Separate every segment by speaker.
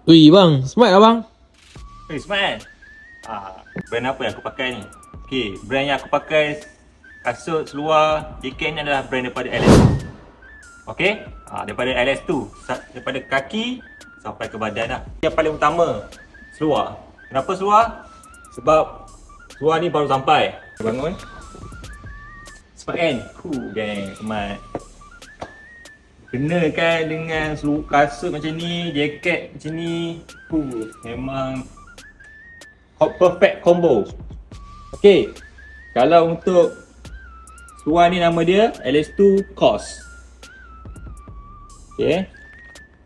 Speaker 1: Ui bang, smart lah bang.
Speaker 2: Smart kan? Brand apa yang aku pakai ni? Okay, brand yang aku pakai kasut, seluar, jaket ni adalah brand daripada LS2. Okay? Daripada LS2, daripada kaki sampai ke badan lah. Yang paling utama, seluar. Kenapa seluar? Sebab seluar ni baru sampai. Bangun. Smart kan? Gang, smart. Kenakan dengan seluar kasut macam ni, jaket macam ni. Memang perfect combo. Okay, kalau untuk seluar ni nama dia LS2 COS. Okay,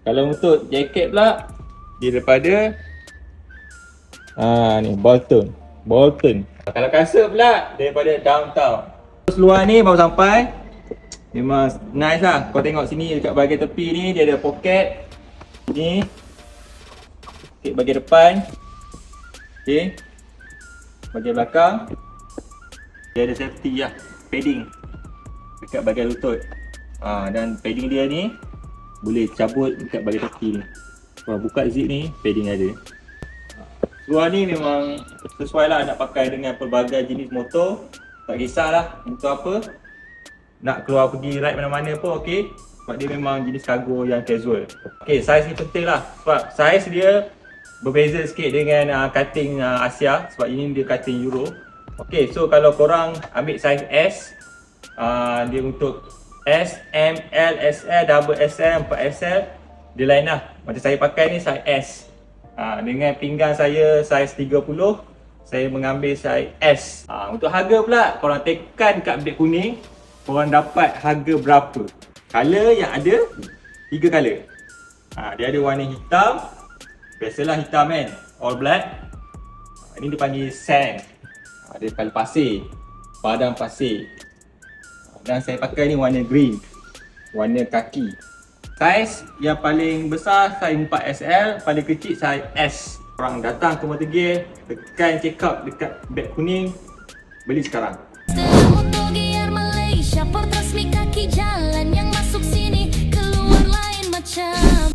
Speaker 2: kalau untuk jaket pula dia daripada ni Bolton. Kalau kasut pula daripada Downtown. Seluar ni baru sampai. Memang nice lah. Kau tengok sini dekat bahagian tepi ni dia ada poket. Ni poket bahagian depan. Okay, bahagian belakang dia ada safety lah, padding dekat bahagian lutut. Dan padding dia ni boleh cabut dekat bahagian tepi ni. Kalau buka zip ni, padding ada. Seluar ni memang sesuai lah nak pakai dengan pelbagai jenis motor. Tak kisahlah motor apa, nak keluar pergi ride mana-mana pun okey. Sebab dia memang jenis cargo yang casual. Okey, saiz ni penting lah. Sebab saiz dia berbeza sikit dengan cutting Asia. Sebab ini dia cutting Euro. Okey, so kalau korang ambil saiz S, dia untuk S, M, L, SL, double SL, 4SL, dia lain lah. Macam saya pakai ni saiz S. Dengan pinggang saya saiz 30, saya mengambil saiz S. Untuk harga pula, korang tekan kat beg kuning, korang dapat harga berapa. Color yang ada 3 color. Dia ada warna hitam. Biasalah hitam kan, all black. Ini dia panggil sand. Dia color pasir, padang pasir. Dan saya pakai ni warna green, warna kaki. Saiz yang paling besar saiz 4SL, paling kecil saiz S. Korang datang ke Motor Gear, tekan check out dekat beg kuning, beli sekarang.
Speaker 3: Motogear Malaysia, port resmi kaki jalan yang masuk sini, keluar lain macam.